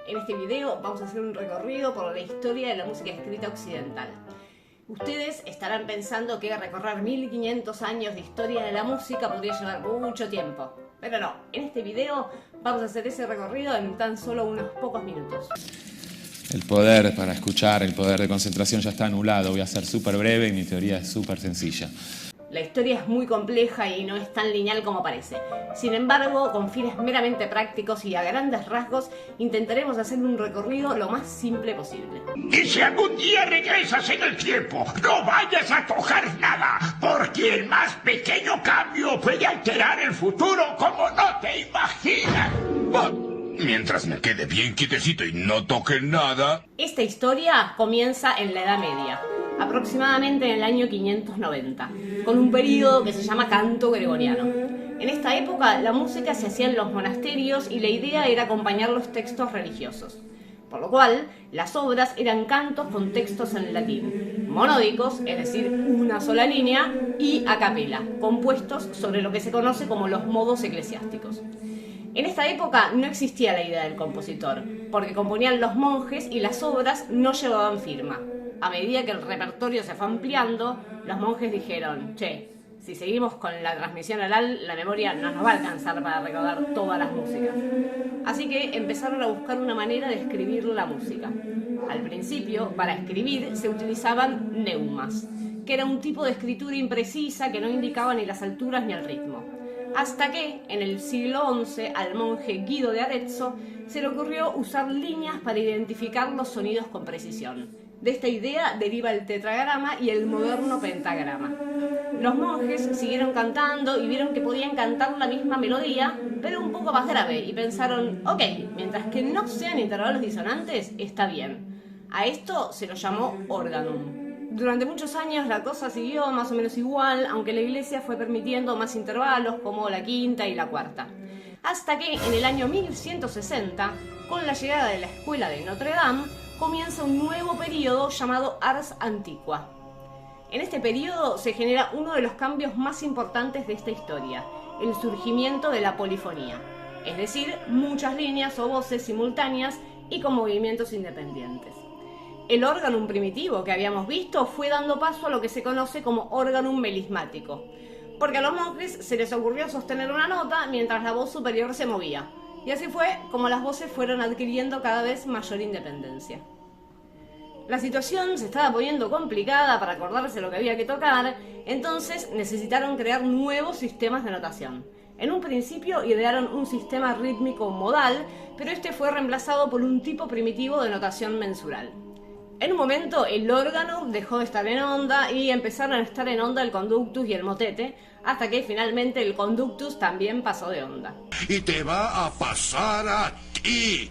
En este video vamos a hacer un recorrido por la historia de la música escrita occidental. Ustedes estarán pensando que recorrer 1500 años de historia de la música podría llevar mucho tiempo. Pero no, en este video vamos a hacer ese recorrido en tan solo unos pocos minutos. El poder para escuchar, el poder de concentración ya está anulado. Voy a ser súper breve y mi teoría es súper sencilla. La historia es muy compleja y no es tan lineal como parece. Sin embargo, con fines meramente prácticos y a grandes rasgos, intentaremos hacer un recorrido lo más simple posible. Y si algún día regresas en el tiempo, no vayas a tocar nada, porque el más pequeño cambio puede alterar el futuro como no te imaginas. Mientras me quede bien quietecito y no toque nada. Esta historia comienza en la Edad Media, aproximadamente en el año 590, con un período que se llama canto gregoriano. En esta época la música se hacía en los monasterios y la idea era acompañar los textos religiosos. Por lo cual, las obras eran cantos con textos en latín, monódicos, es decir, una sola línea, y a capela, compuestos sobre lo que se conoce como los modos eclesiásticos. En esta época no existía la idea del compositor, porque componían los monjes y las obras no llevaban firma. A medida que el repertorio se fue ampliando, los monjes dijeron, che, si seguimos con la transmisión oral, la memoria no nos va a alcanzar para recordar todas las músicas. Así que empezaron a buscar una manera de escribir la música. Al principio, para escribir, se utilizaban neumas, que era un tipo de escritura imprecisa que no indicaba ni las alturas ni el ritmo. Hasta que, en el siglo XI, al monje Guido de Arezzo se le ocurrió usar líneas para identificar los sonidos con precisión. De esta idea deriva el tetragrama y el moderno pentagrama. Los monjes siguieron cantando y vieron que podían cantar la misma melodía, pero un poco más grave, y pensaron, ok, mientras que no sean intervalos disonantes, está bien. A esto se lo llamó organum. Durante muchos años la cosa siguió más o menos igual, aunque la iglesia fue permitiendo más intervalos como la quinta y la cuarta. Hasta que en el año 1160, con la llegada de la escuela de Notre Dame, comienza un nuevo periodo llamado Ars Antiqua. En este periodo se genera uno de los cambios más importantes de esta historia, el surgimiento de la polifonía, es decir, muchas líneas o voces simultáneas y con movimientos independientes. El órganum primitivo que habíamos visto fue dando paso a lo que se conoce como órganum melismático, porque a los monjes se les ocurrió sostener una nota mientras la voz superior se movía, y así fue como las voces fueron adquiriendo cada vez mayor independencia. La situación se estaba poniendo complicada para acordarse lo que había que tocar, entonces necesitaron crear nuevos sistemas de notación. En un principio idearon un sistema rítmico modal, pero este fue reemplazado por un tipo primitivo de notación mensural. En un momento el órgano dejó de estar en onda y empezaron a estar en onda el conductus y el motete, hasta que finalmente el conductus también pasó de onda. Y te va a pasar a ti.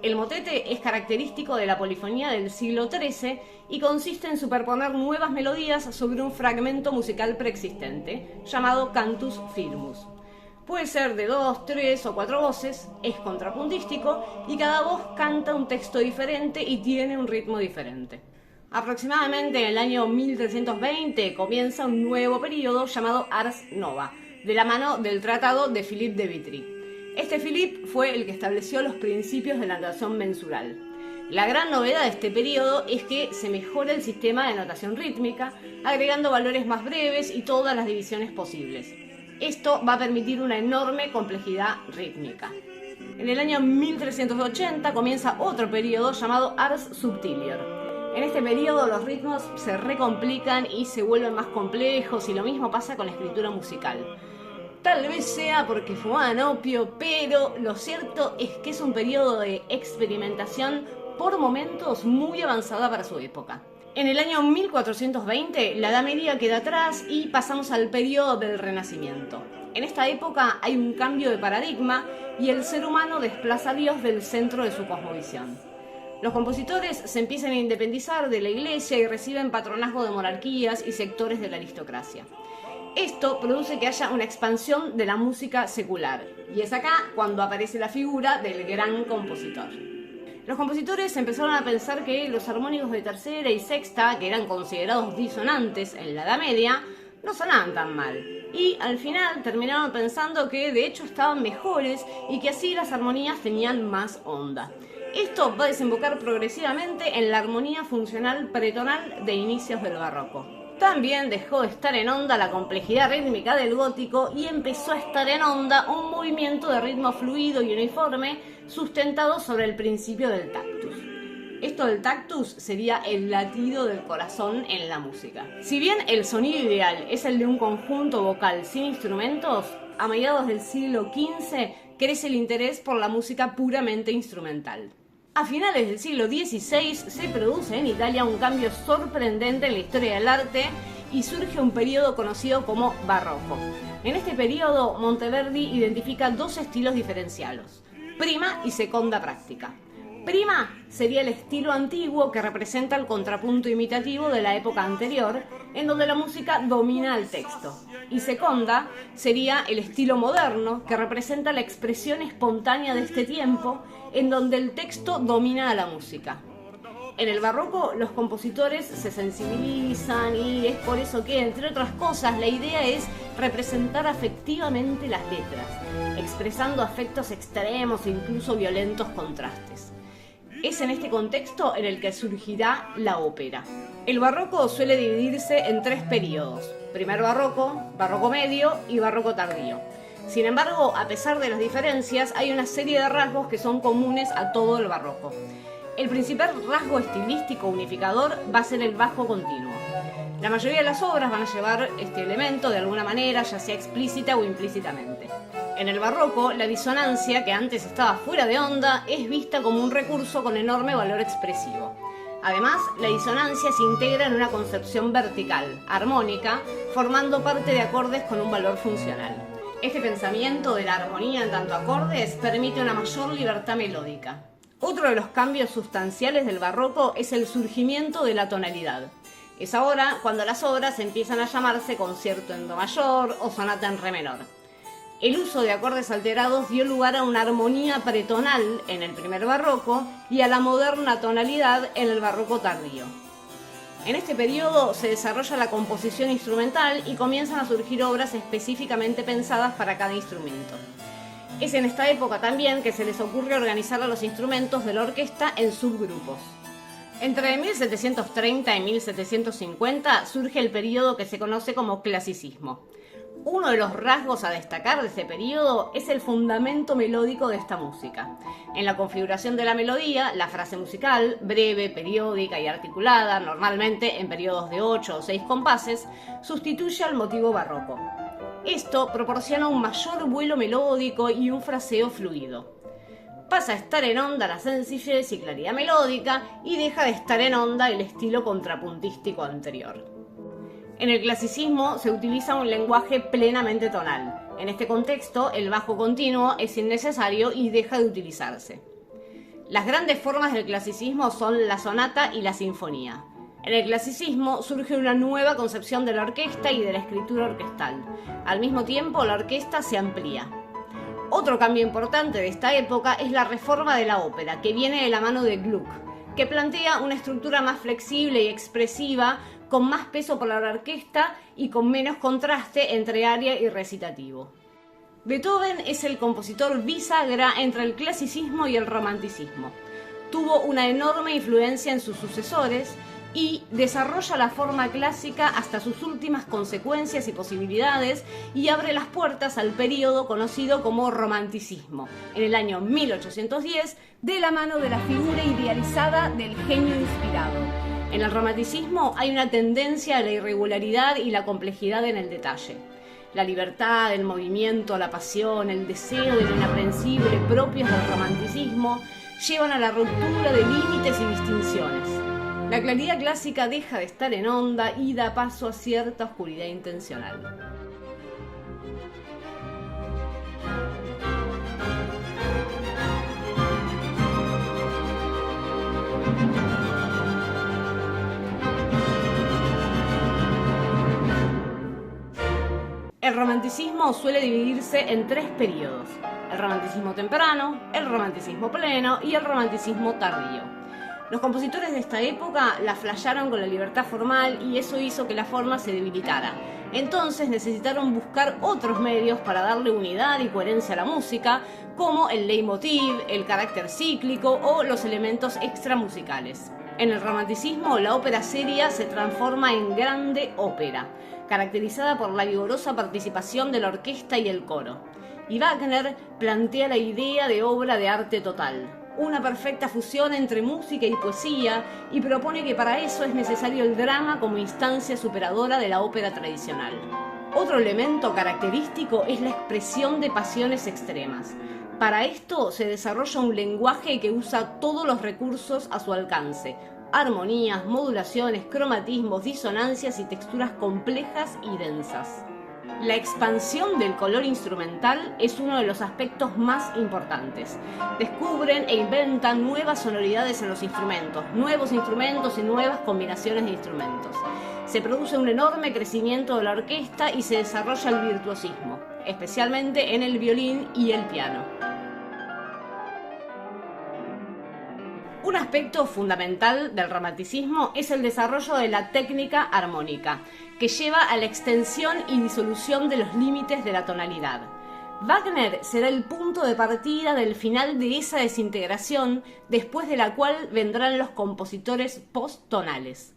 El motete es característico de la polifonía del siglo XIII y consiste en superponer nuevas melodías sobre un fragmento musical preexistente, llamado cantus firmus. Puede ser de 2, 3 o 4 voces, es contrapuntístico y cada voz canta un texto diferente y tiene un ritmo diferente. Aproximadamente en el año 1320 comienza un nuevo periodo llamado Ars Nova, de la mano del tratado de Philippe de Vitry. Este Philippe fue el que estableció los principios de la notación mensural. La gran novedad de este periodo es que se mejora el sistema de notación rítmica, agregando valores más breves y todas las divisiones posibles. Esto va a permitir una enorme complejidad rítmica. En el año 1380 comienza otro periodo llamado Ars Subtilior. En este periodo los ritmos se recomplican y se vuelven más complejos, y lo mismo pasa con la escritura musical. Tal vez sea porque fumaban opio, pero lo cierto es que es un periodo de experimentación por momentos muy avanzada para su época. En el año 1420 la Edad Media queda atrás y pasamos al periodo del Renacimiento. En esta época hay un cambio de paradigma y el ser humano desplaza a Dios del centro de su cosmovisión. Los compositores se empiezan a independizar de la iglesia y reciben patronazgo de monarquías y sectores de la aristocracia. Esto produce que haya una expansión de la música secular, y es acá cuando aparece la figura del gran compositor. Los compositores empezaron a pensar que los armónicos de tercera y sexta, que eran considerados disonantes en la Edad Media, no sonaban tan mal. y al final terminaron pensando que de hecho estaban mejores y que así las armonías tenían más onda. Esto va a desembocar progresivamente en la armonía funcional pretonal de inicios del barroco. También dejó de estar en onda la complejidad rítmica del gótico y empezó a estar en onda un movimiento de ritmo fluido y uniforme sustentado sobre el principio del tactus. Esto del tactus sería el latido del corazón en la música. Si bien el sonido ideal es el de un conjunto vocal sin instrumentos, a mediados del siglo XV crece el interés por la música puramente instrumental. A finales del siglo XVI se produce en Italia un cambio sorprendente en la historia del arte y surge un periodo conocido como barroco. En este periodo, Monteverdi identifica dos estilos diferenciados: prima y seconda práctica. Prima sería el estilo antiguo que representa el contrapunto imitativo de la época anterior, en donde la música domina el texto. Y seconda sería el estilo moderno, que representa la expresión espontánea de este tiempo, en donde el texto domina a la música. En el barroco los compositores se sensibilizan y es por eso que, entre otras cosas, la idea es representar afectivamente las letras, expresando afectos extremos e incluso violentos contrastes. Es en este contexto en el que surgirá la ópera. El barroco suele dividirse en tres periodos: primer barroco, barroco medio y barroco tardío. Sin embargo, a pesar de las diferencias, hay una serie de rasgos que son comunes a todo el barroco. El principal rasgo estilístico unificador va a ser el bajo continuo. La mayoría de las obras van a llevar este elemento de alguna manera, ya sea explícita o implícitamente. En el barroco, la disonancia, que antes estaba fuera de onda, es vista como un recurso con enorme valor expresivo. Además, la disonancia se integra en una concepción vertical, armónica, formando parte de acordes con un valor funcional. Este pensamiento de la armonía en tanto acordes permite una mayor libertad melódica. Otro de los cambios sustanciales del barroco es el surgimiento de la tonalidad. Es ahora cuando las obras empiezan a llamarse concierto en do mayor o sonata en re menor. El uso de acordes alterados dio lugar a una armonía pretonal en el primer barroco y a la moderna tonalidad en el barroco tardío. En este periodo se desarrolla la composición instrumental y comienzan a surgir obras específicamente pensadas para cada instrumento. Es en esta época también que se les ocurre organizar a los instrumentos de la orquesta en subgrupos. Entre 1730 y 1750 surge el periodo que se conoce como clasicismo. Uno de los rasgos a destacar de este periodo es el fundamento melódico de esta música. En la configuración de la melodía, la frase musical, breve, periódica y articulada, normalmente en periodos de 8 o 6 compases, sustituye al motivo barroco. Esto proporciona un mayor vuelo melódico y un fraseo fluido. Pasa a estar en onda la sencillez y claridad melódica y deja de estar en onda el estilo contrapuntístico anterior. En el clasicismo se utiliza un lenguaje plenamente tonal. En este contexto, el bajo continuo es innecesario y deja de utilizarse. Las grandes formas del clasicismo son la sonata y la sinfonía. En el clasicismo surge una nueva concepción de la orquesta y de la escritura orquestal. Al mismo tiempo, la orquesta se amplía. Otro cambio importante de esta época es la reforma de la ópera, que viene de la mano de Gluck, que plantea una estructura más flexible y expresiva, con más peso para la orquesta y con menos contraste entre aria y recitativo. Beethoven es el compositor bisagra entre el clasicismo y el romanticismo. Tuvo una enorme influencia en sus sucesores y desarrolla la forma clásica hasta sus últimas consecuencias y posibilidades y abre las puertas al período conocido como romanticismo, en el año 1810, de la mano de la figura idealizada del genio inspirado. En el romanticismo hay una tendencia a la irregularidad y la complejidad en el detalle. La libertad, el movimiento, la pasión, el deseo de lo inaprensible propios del romanticismo llevan a la ruptura de límites y distinciones. La claridad clásica deja de estar en onda y da paso a cierta oscuridad intencional. El romanticismo suele dividirse en tres periodos: el romanticismo temprano, el romanticismo pleno y el romanticismo tardío. Los compositores de esta época la flasharon con la libertad formal y eso hizo que la forma se debilitara. Entonces necesitaron buscar otros medios para darle unidad y coherencia a la música, como el leitmotiv, el carácter cíclico o los elementos extramusicales. En el romanticismo, la ópera seria se transforma en grande ópera, caracterizada por la vigorosa participación de la orquesta y el coro. Y Wagner plantea la idea de obra de arte total, una perfecta fusión entre música y poesía, y propone que para eso es necesario el drama como instancia superadora de la ópera tradicional. Otro elemento característico es la expresión de pasiones extremas. Para esto se desarrolla un lenguaje que usa todos los recursos a su alcance: armonías, modulaciones, cromatismos, disonancias y texturas complejas y densas. La expansión del color instrumental es uno de los aspectos más importantes. Descubren e inventan nuevas sonoridades en los instrumentos, nuevos instrumentos y nuevas combinaciones de instrumentos. Se produce un enorme crecimiento de la orquesta y se desarrolla el virtuosismo, especialmente en el violín y el piano. Un aspecto fundamental del romanticismo es el desarrollo de la técnica armónica, que lleva a la extensión y disolución de los límites de la tonalidad. Wagner será el punto de partida del final de esa desintegración, después de la cual vendrán los compositores posttonales.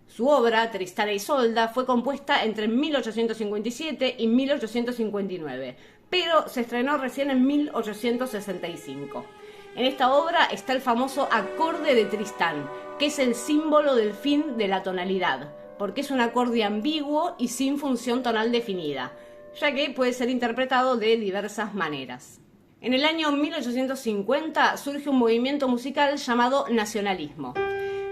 Su obra, Tristán e Isolda, fue compuesta entre 1857 y 1859, pero se estrenó recién en 1865. En esta obra está el famoso acorde de Tristán, que es el símbolo del fin de la tonalidad, porque es un acorde ambiguo y sin función tonal definida, ya que puede ser interpretado de diversas maneras. En el año 1850 surge un movimiento musical llamado nacionalismo.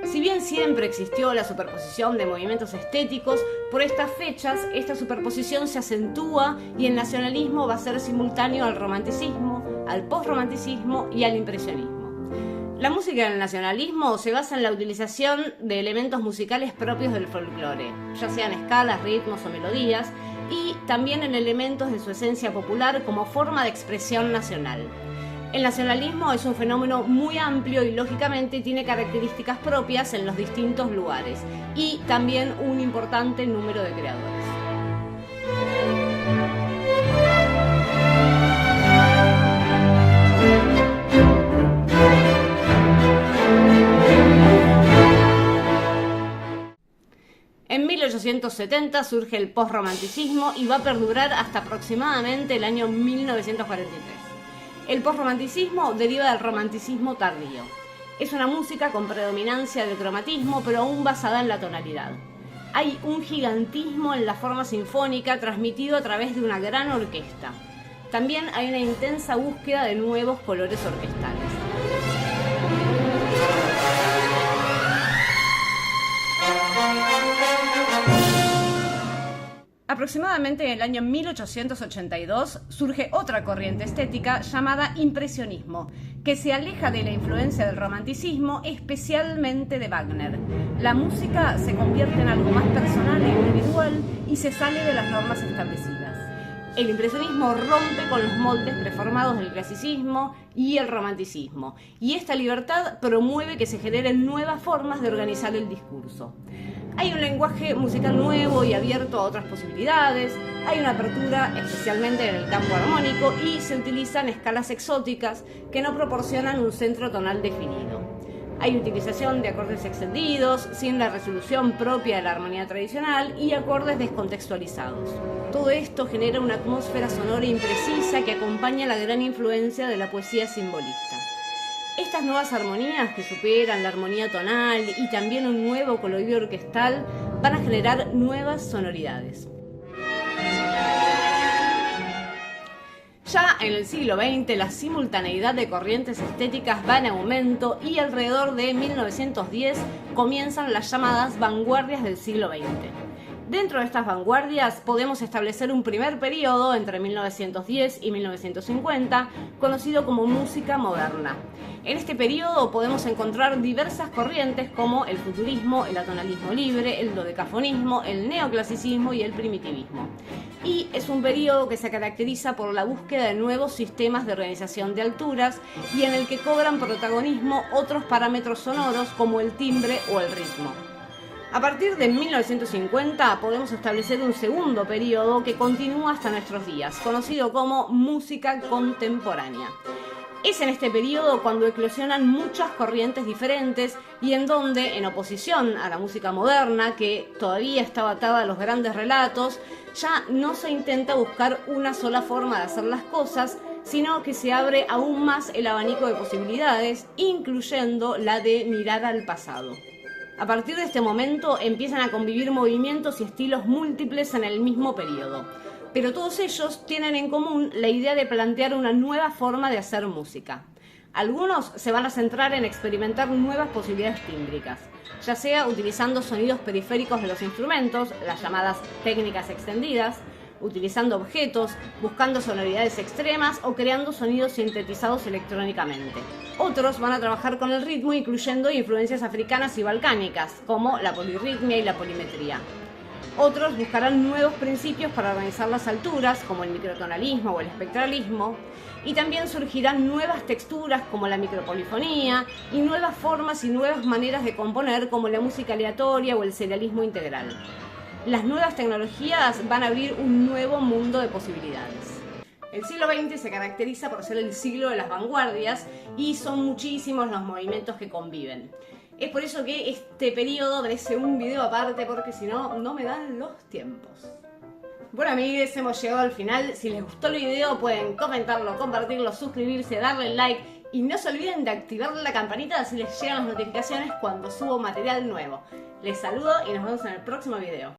Si bien siempre existió la superposición de movimientos estéticos, por estas fechas esta superposición se acentúa y el nacionalismo va a ser simultáneo al romanticismo, al postromanticismo y al impresionismo. La música del nacionalismo se basa en la utilización de elementos musicales propios del folclore, ya sean escalas, ritmos o melodías, y también en elementos de su esencia popular como forma de expresión nacional. El nacionalismo es un fenómeno muy amplio y lógicamente tiene características propias en los distintos lugares y también un importante número de creadores. En 1870 surge el postromanticismo y va a perdurar hasta aproximadamente el año 1943. El postromanticismo deriva del romanticismo tardío. Es una música con predominancia del cromatismo, pero aún basada en la tonalidad. Hay un gigantismo en la forma sinfónica transmitido a través de una gran orquesta. También hay una intensa búsqueda de nuevos colores orquestales. Aproximadamente en el año 1882 surge otra corriente estética llamada impresionismo, que se aleja de la influencia del romanticismo, especialmente de Wagner. La música se convierte en algo más personal e individual y se sale de las normas establecidas. El impresionismo rompe con los moldes preformados del clasicismo y el romanticismo, y esta libertad promueve que se generen nuevas formas de organizar el discurso. Hay un lenguaje musical nuevo y abierto a otras posibilidades, hay una apertura especialmente en el campo armónico y se utilizan escalas exóticas que no proporcionan un centro tonal definido. Hay utilización de acordes extendidos, sin la resolución propia de la armonía tradicional y acordes descontextualizados. Todo esto genera una atmósfera sonora imprecisa que acompaña la gran influencia de la poesía simbolista. Estas nuevas armonías que superan la armonía tonal y también un nuevo colorido orquestal van a generar nuevas sonoridades. Ya en el siglo XX la simultaneidad de corrientes estéticas va en aumento y alrededor de 1910 comienzan las llamadas vanguardias del siglo XX. Dentro de estas vanguardias podemos establecer un primer periodo entre 1910 y 1950, conocido como música moderna. En este periodo podemos encontrar diversas corrientes como el futurismo, el atonalismo libre, el dodecafonismo, el neoclasicismo y el primitivismo. Y es un periodo que se caracteriza por la búsqueda de nuevos sistemas de organización de alturas y en el que cobran protagonismo otros parámetros sonoros como el timbre o el ritmo. A partir de 1950 podemos establecer un segundo periodo que continúa hasta nuestros días, conocido como música contemporánea. Es en este periodo cuando eclosionan muchas corrientes diferentes y en donde, en oposición a la música moderna, que todavía estaba atada a los grandes relatos, ya no se intenta buscar una sola forma de hacer las cosas, sino que se abre aún más el abanico de posibilidades, incluyendo la de mirar al pasado. A partir de este momento empiezan a convivir movimientos y estilos múltiples en el mismo periodo, pero todos ellos tienen en común la idea de plantear una nueva forma de hacer música. Algunos se van a centrar en experimentar nuevas posibilidades tímbricas, ya sea utilizando sonidos periféricos de los instrumentos, las llamadas técnicas extendidas, utilizando objetos, buscando sonoridades extremas o creando sonidos sintetizados electrónicamente. Otros van a trabajar con el ritmo incluyendo influencias africanas y balcánicas, como la polirritmia y la polimetría. Otros buscarán nuevos principios para organizar las alturas, como el microtonalismo o el espectralismo, y también surgirán nuevas texturas como la micropolifonía y nuevas formas y nuevas maneras de componer como la música aleatoria o el serialismo integral. Las nuevas tecnologías van a abrir un nuevo mundo de posibilidades. El siglo XX se caracteriza por ser el siglo de las vanguardias y son muchísimos los movimientos que conviven. Es por eso que este periodo merece un video aparte porque si no, no me dan los tiempos. Bueno amigos, hemos llegado al final. Si les gustó el video pueden comentarlo, compartirlo, suscribirse, darle like y no se olviden de activar la campanita así les llegan las notificaciones cuando subo material nuevo. Les saludo y nos vemos en el próximo video.